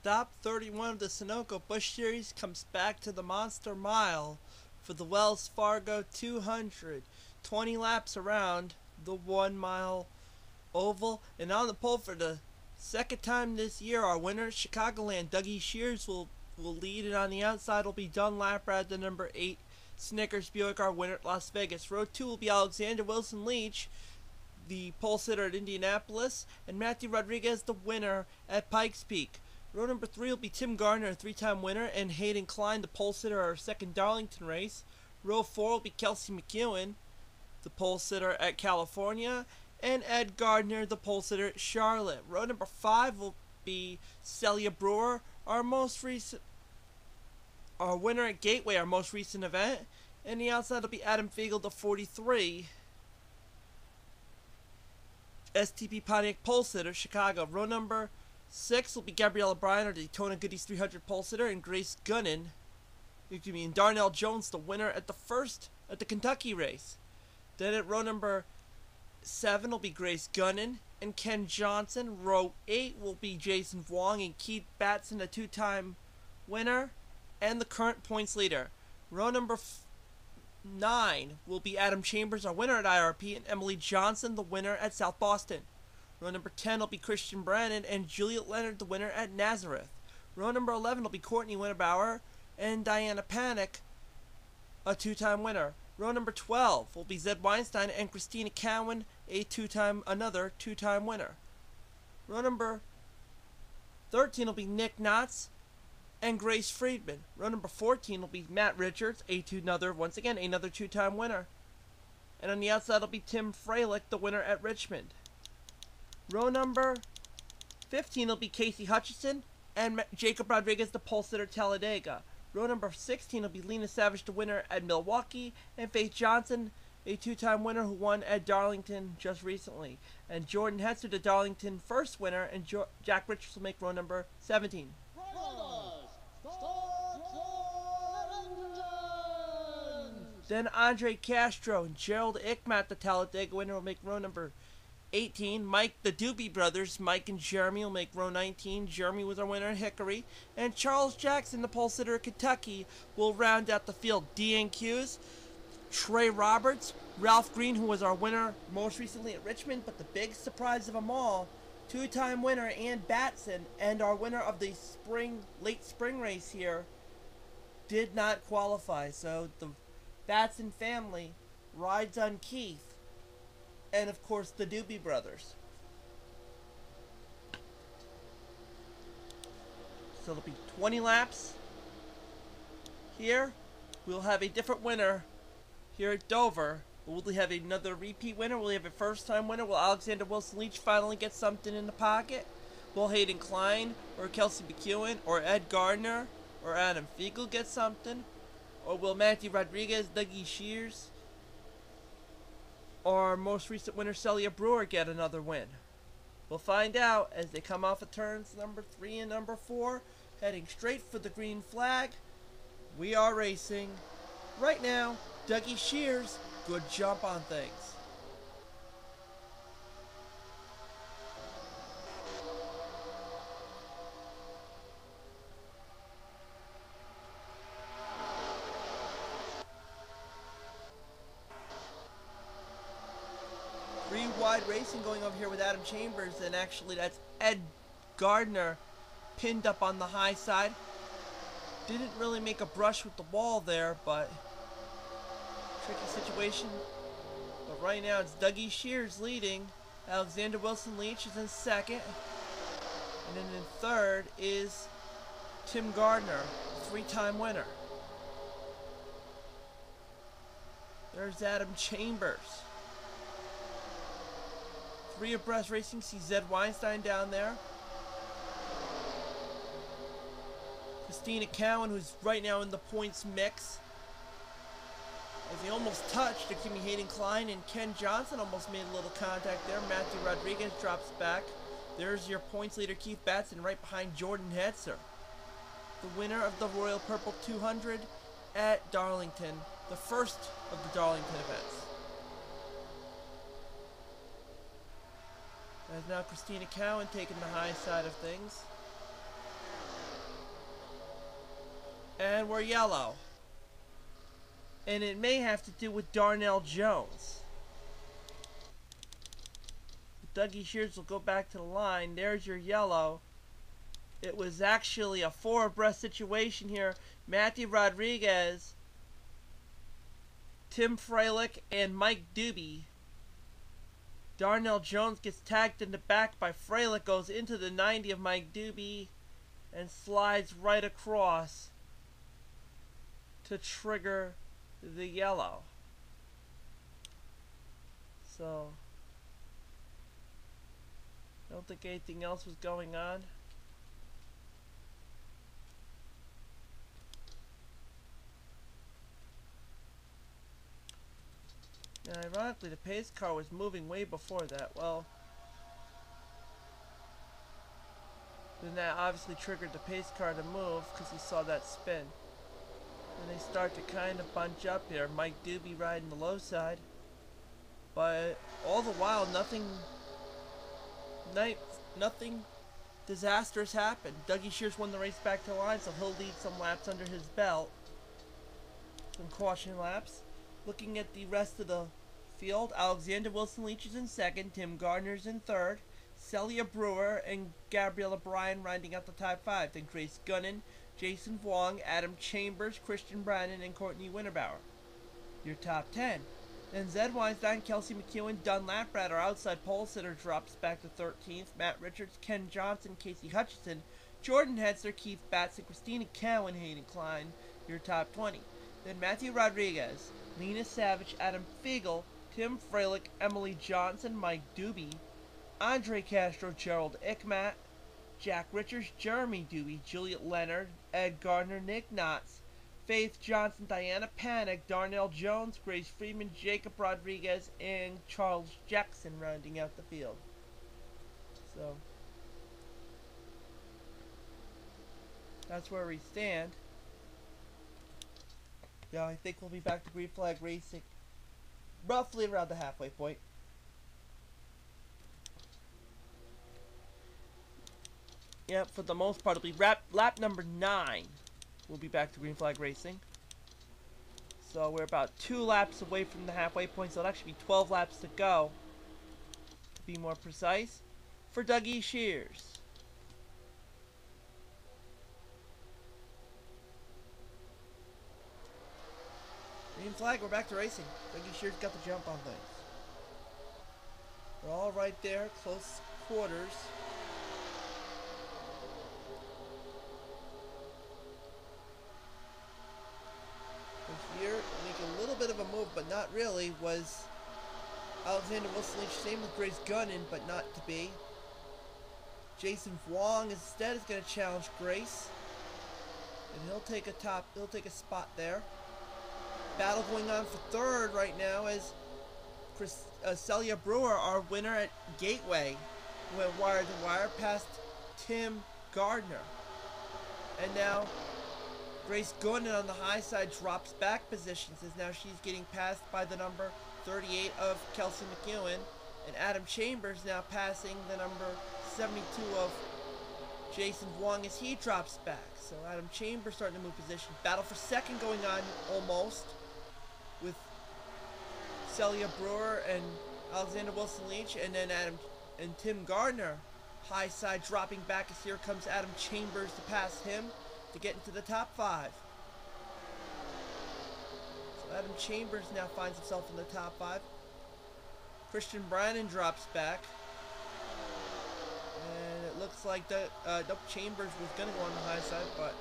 Stop 31 of the Sunoco Busch Series comes back to the Monster Mile for the Wells Fargo 200. 20 laps around the 1 mile oval. And on the pole for the second time this year, our winner, Chicagoland, Dougie Shears, will lead. And on the outside will be Dunlap at the number 8, Snickers Buick, our winner at Las Vegas. Row 2 will be Alexander Wilson Leach, the pole sitter at Indianapolis, and Matthew Rodriguez, the winner at Pikes Peak. Row number 3 will be Tim Gardner, a 3-time winner, and Hayden Klein, the pole sitter, our second Darlington race. Row 4 will be Kelsey McEwen, the pole sitter at California, and Ed Gardner, the pole sitter at Charlotte. Row number 5 will be Celia Brewer, our winner at Gateway, our most recent event. And the outside will be Adam Fiegel, the 43, STP Pontiac pole sitter, Chicago. Row number 6 will be Gabriella Bryan, our Daytona Goodies 300 pole sitter, and Grace Gunnan, and Darnell Jones, the winner at the Kentucky race. Then at row number 7 will be Grace Gunnan and Ken Johnson. Row 8 will be Jason Wong and Keith Batson, a 2-time winner and the current points leader. Row number 9 will be Adam Chambers, our winner at IRP, and Emily Johnson, the winner at South Boston. Row number 10 will be Christian Brannon and Juliet Leonard, the winner at Nazareth. Row number 11 will be Courtney Winterbauer and Diana Panic, a 2-time winner. Row number 12 will be Zed Weinstein and Christina Cowan, another 2-time winner. Row number 13 will be Nick Knotts and Grace Friedman. Row number 14 will be Matt Richards, another 2-time winner. And on the outside will be Tim Freilich, the winner at Richmond. Row number 15 will be Casey Hutchison and Jacob Rodriguez, the pole sitter at Talladega. Row number 16 will be Lena Savage, the winner at Milwaukee, and Faith Johnson, a 2-time winner who won at Darlington just recently. And Jordan Hetzer, the Darlington first winner, and Jack Richards will make row number 17. Then Andre Castro and Gerald Ickmat, the Talladega winner, will make row number 18. Mike, the Doobie Brothers, Mike and Jeremy, will make row 19. Jeremy was our winner at Hickory. And Charles Jackson, the pole sitter at Kentucky, will round out the field. DNQs, Trey Roberts, Ralph Green, who was our winner most recently at Richmond, but the big surprise of them all, 2-time winner Ann Batson, and our winner of the late spring race here, did not qualify. So the Batson family rides on Keith, and of course the Doobie Brothers. So it'll be 20 laps here. We'll have a different winner here at Dover. Will we have another repeat winner? Will we have a first-time winner? Will Alexander Wilson Leach finally get something in the pocket? Will Hayden Klein or Kelsey McEwen or Ed Gardner or Adam Fiegel get something? Or will Matthew Rodriguez, Dougie Shears, or our most recent winner Celia Brewer get another win? We'll find out as they come off of turns number 3 and number 4, heading straight for the green flag. We are racing right now. Dougie Shears, good jump on things. Wide racing going over here with Adam Chambers, and actually that's Ed Gardner pinned up on the high side. Didn't really make a brush with the wall there, but tricky situation. But right now it's Dougie Shears leading. Alexander Wilson Leach is in second, and then in third is Tim Gardner, 3-time winner. There's Adam Chambers. 3 abreast racing, see Zed Weinstein down there. Christina Cowan, who's right now in the points mix. As he almost touched, there can be Hayden Klein, and Ken Johnson almost made a little contact there. Matthew Rodriguez drops back. There's your points leader, Keith Batson, right behind Jordan Hetzer, the winner of the Royal Purple 200 at Darlington, the first of the Darlington events. As now Christina Cowan taking the high side of things. And we're yellow. And it may have to do with Darnell Jones. Dougie Shears will go back to the line. There's your yellow. It was actually a four abreast situation here. Matthew Rodriguez, Tim Freilich, and Mike Doobie. Darnell Jones gets tagged in the back by Freilich, goes into the 90 of Mike Doobie, and slides right across to trigger the yellow. So, I don't think anything else was going on. Now, ironically, the pace car was moving way before that. Well, then that obviously triggered the pace car to move because he saw that spin. And they start to kind of bunch up here. Mike Doobie riding the low side. But all the while, nothing disastrous happened. Dougie Shears won the race back to the line, so he'll lead some laps under his belt. Some caution laps. Looking at the rest of the field, Alexander Wilson Leach is in second, Tim Gardner's in third, Celia Brewer and Gabriella Bryan rounding out the top five. Then Grace Gunnan, Jason Vuong, Adam Chambers, Christian Brannon, and Courtney Winterbauer. Your top 10. Then Zed Weinstein, Kelsey McEwen, Dunlap Brad, our outside pole sitter, drops back to 13th. Matt Richards, Ken Johnson, Casey Hutchinson, Jordan Hetzer, Keith Batson, Christina Cowan, Hayden Klein. Your top 20. Then Matthew Rodriguez, Lena Savage, Adam Fiegel, Tim Freilich, Emily Johnson, Mike Doobie, Andre Castro, Gerald Ickmat, Jack Richards, Jeremy Doobie, Juliet Leonard, Ed Gardner, Nick Knotts, Faith Johnson, Diana Panic, Darnell Jones, Grace Freeman, Jacob Rodriguez, and Charles Jackson rounding out the field. So, that's where we stand. Yeah, I think we'll be back to green flag racing roughly around the halfway point. Yep, for the most part, it'll be lap number 9. We'll be back to green flag racing. So we're about 2 laps away from the halfway point, so it'll actually be 12 laps to go, to be more precise, for Dougie Shears. Green flag, we're back to racing. Dougie Shears got the jump on things. We're all right there, close quarters. Here, making a little bit of a move, but not really, was Alexander Wilson Leach. Same with Grace Gunnan, but not to be. Jason Vuong instead is going to challenge Grace, and he'll take a spot there. Battle going on for third right now as Celia Brewer, our winner at Gateway, went wire to wire past Tim Gardner, and now Grace Gunnan on the high side drops back positions as now she's getting passed by the number 38 of Kelsey McEwen, and Adam Chambers now passing the number 72 of Jason Vuong as he drops back. So Adam Chambers starting to move position. Battle for second going on almost with Celia Brewer and Alexander Wilson Leach, and then Tim Gardner high side dropping back as here comes Adam Chambers to pass him to get into the top 5. So Adam Chambers now finds himself in the top 5. Christian Brannon drops back. And it looks like Chambers was going to go on the high side, but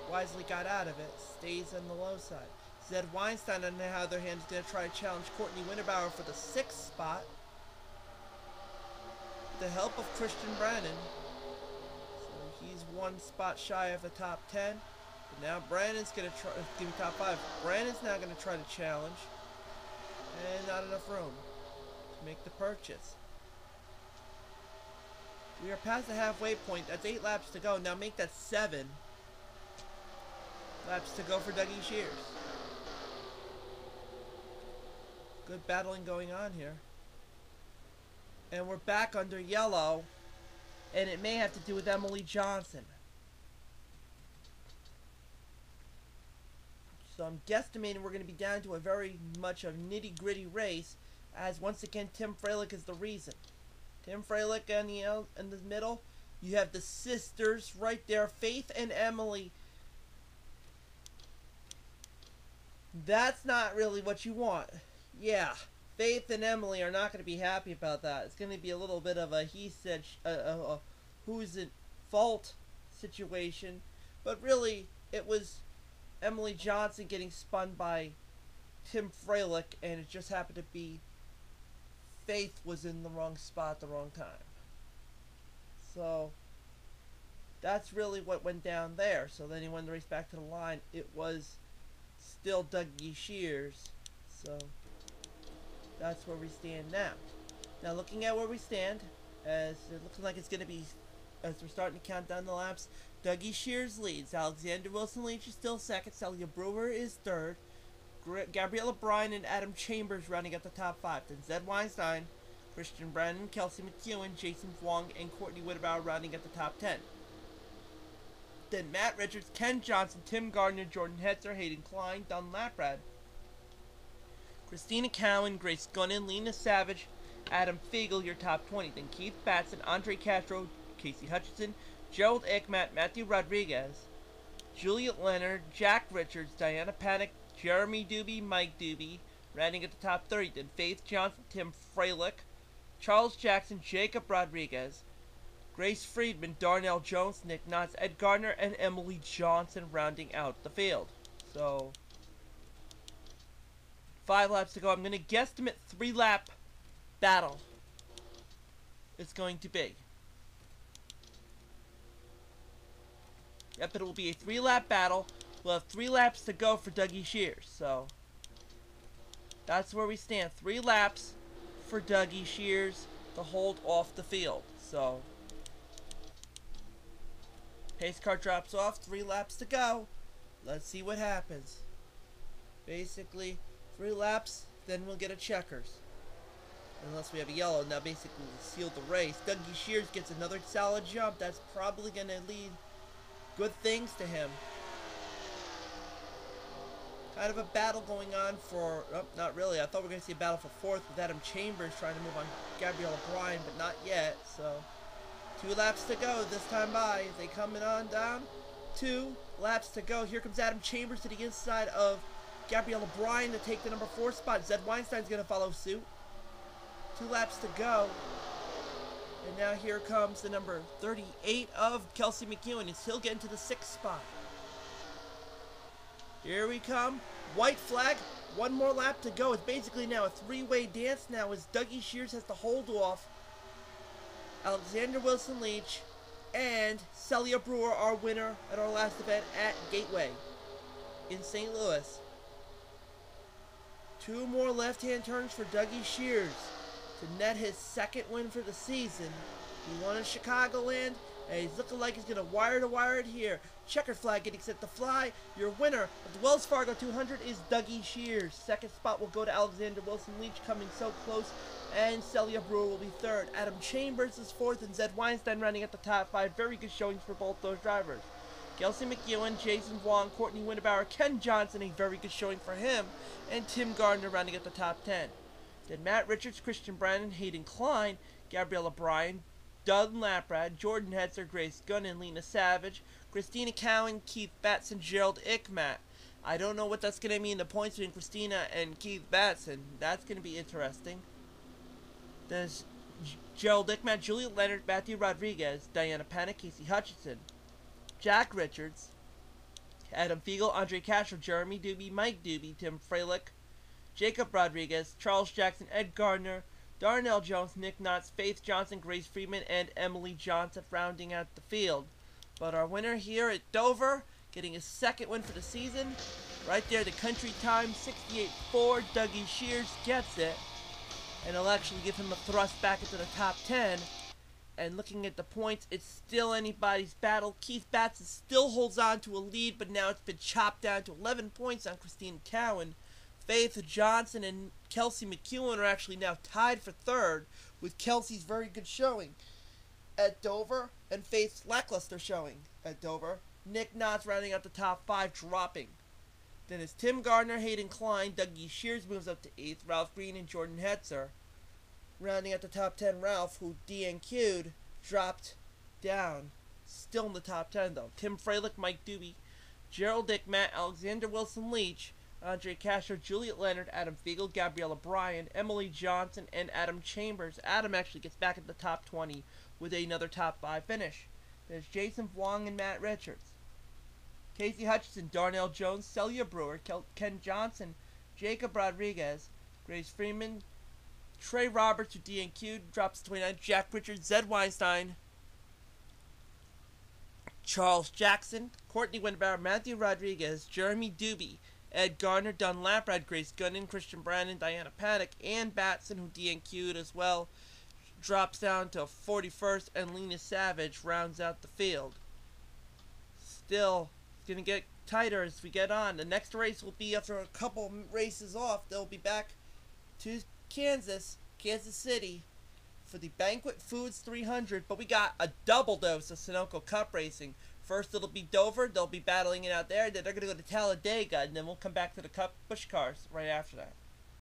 wisely got out of it. Stays on the low side. Zed Weinstein, on the other hand, is going to try to challenge Courtney Winterbauer for the 6th spot. With the help of Christian Brannon. He's 1 spot shy of the top 10. But now Brandon's going to try to give me top 5. Brandon's now going to try to challenge. And not enough room to make the purchase. We are past the halfway point. That's 8 laps to go. Now make that 7 laps to go for Dougie Shears. Good battling going on here. And we're back under yellow. And it may have to do with Emily Johnson. So I'm guesstimating we're going to be down to a very much a nitty-gritty race, as once again Tim Freilich is the reason. Tim Freilich in the middle. You have the sisters right there, Faith and Emily. That's not really what you want. Yeah, Faith and Emily are not going to be happy about that. It's going to be a little bit of a he said, who's at fault situation. But really, it was Emily Johnson getting spun by Tim Freilich, and it just happened to be Faith was in the wrong spot at the wrong time. So that's really what went down there. So then he won the race back to the line. It was still Dougie Shears. So that's where we stand now. Now looking at where we stand, as it looks like it's going to be, as we're starting to count down the laps, Dougie Shears leads. Alexander Wilson Leach is still second. Celia Brewer is third. Gabriella Bryan and Adam Chambers running at the top five. Then Zed Weinstein, Christian Brennan, Kelsey McEwen, Jason Wong, and Courtney Whitbauer rounding at the top 10. Then Matt Richards, Ken Johnson, Tim Gardner, Jordan Hetzer, Hayden Klein, Don Laprad, Christina Cowan, Grace Gunnan, Lena Savage, Adam Fiegel, your top 20. Then Keith Batson, Andre Castro, Casey Hutchinson, Gerald Ickmat, Matthew Rodriguez, Juliet Leonard, Jack Richards, Diana Panic, Jeremy Doobie, Mike Doobie, rounding at the top 30. Then Faith Johnson, Tim Freilich, Charles Jackson, Jacob Rodriguez, Grace Friedman, Darnell Jones, Nick Knotts, Ed Gardner, and Emily Johnson rounding out the field. So 5 laps to go. I'm going to guesstimate 3-lap battle it's going to be. Yep, it will be a 3-lap battle. We'll have 3 laps to go for Dougie Shears. So that's where we stand. 3 laps for Dougie Shears to hold off the field. So pace car drops off. 3 laps to go. Let's see what happens. Basically, 3 laps, then we'll get a checkers. Unless we have a yellow. Now basically we'll seal the race. Dougie Shears gets another solid jump. That's probably going to lead good things to him. Kind of a battle going on for... Oh, not really. I thought we were going to see a battle for 4th with Adam Chambers trying to move on Gabriella Bryan, but not yet. So 2 laps to go this time by. They coming on down. 2 laps to go. Here comes Adam Chambers to the inside of Gabriella Bryan to take the number 4 spot. Zed Weinstein's going to follow suit. 2 laps to go. And now here comes the number 38 of Kelsey McEwen. He'll get into the 6th spot. Here we come. White flag. 1 more lap to go. It's basically now a 3-way dance now as Dougie Shears has to hold off Alexander Wilson Leach and Celia Brewer, our winner at our last event at Gateway in St. Louis. 2 more left-hand turns for Dougie Shears to net his 2nd win for the season. He won in Chicagoland, and he's looking like he's going to wire it here. Checkered flag getting set to fly. Your winner of the Wells Fargo 200 is Dougie Shears. 2nd spot will go to Alexander Wilson Leach, coming so close, and Celia Brewer will be 3rd. Adam Chambers is 4th, and Zed Weinstein running at the top 5. Very good showings for both those drivers. Kelsey McEwen, Jason Wong, Courtney Whitbauer, Ken Johnson, a very good showing for him, and Tim Gardner rounding at the top 10. Then Matt Richards, Christian Brandon, Hayden Klein, Gabriella Bryan, Doug Laprad, Jordan Hetzer, Grace Gunnan, Lena Savage, Christina Cowan, Keith Batson, Gerald Ickmat. I don't know what that's going to mean, the points between Christina and Keith Batson. That's going to be interesting. There's Gerald Ickmat, Juliet Leonard, Matthew Rodriguez, Diana Panic, Casey Hutchinson, Jack Richards, Adam Fiegel, Andre Castro, Jeremy Doobie, Mike Doobie, Tim Freilich, Jacob Rodriguez, Charles Jackson, Ed Gardner, Darnell Jones, Nick Knotts, Faith Johnson, Grace Friedman, and Emily Johnson rounding out the field. But our winner here at Dover, getting his 2nd win for the season, right there, the country time, 68.4, Dougie Shears gets it, and it'll actually give him a thrust back into the top 10. And looking at the points, it's still anybody's battle. Keith Batson still holds on to a lead, but now it's been chopped down to 11 points on Christine Cowan. Faith Johnson and Kelsey McEwen are actually now tied for 3rd, with Kelsey's very good showing at Dover and Faith's lackluster showing at Dover. Nick Knotts rounding out the top 5, dropping Then it's Tim Gardner, Hayden Klein, Dougie Shears moves up to 8th, Ralph Green and Jordan Hetzer. Rounding out the top 10, Ralph, who DNQ'd, dropped down. Still in the top 10, though. Tim Freilich, Mike Doobie, Gerald Dick, Matt Alexander, Wilson Leach, Andre Castro, Juliet Leonard, Adam Fiegel, Gabriella Bryan, Emily Johnson, and Adam Chambers. Adam actually gets back at the top 20 with another top 5 finish. There's Jason Wong and Matt Richards. Casey Hutchinson, Darnell Jones, Celia Brewer, Ken Johnson, Jacob Rodriguez, Grace Freeman, Trey Roberts, who DNQ'd, drops to 29, Jack Richards, Zed Weinstein, Charles Jackson, Courtney Winbauer, Matthew Rodriguez, Jeremy Doobie, Ed Gardner, Dunn Lamprad, Grace Gunnan, Christian Brandon, Diana Paddock, Ann Batson, who DNQ'd as well, drops down to 41st, and Lena Savage rounds out the field. Still, it's going to get tighter as we get on. The next race will be after a couple races off. They'll be back to Kansas City, for the Banquet Foods 300, but we got a double dose of Sunoco Cup racing. First it'll be Dover, they'll be battling it out there, then they're going to go to Talladega, and then we'll come back to the Cup Busch cars right after that.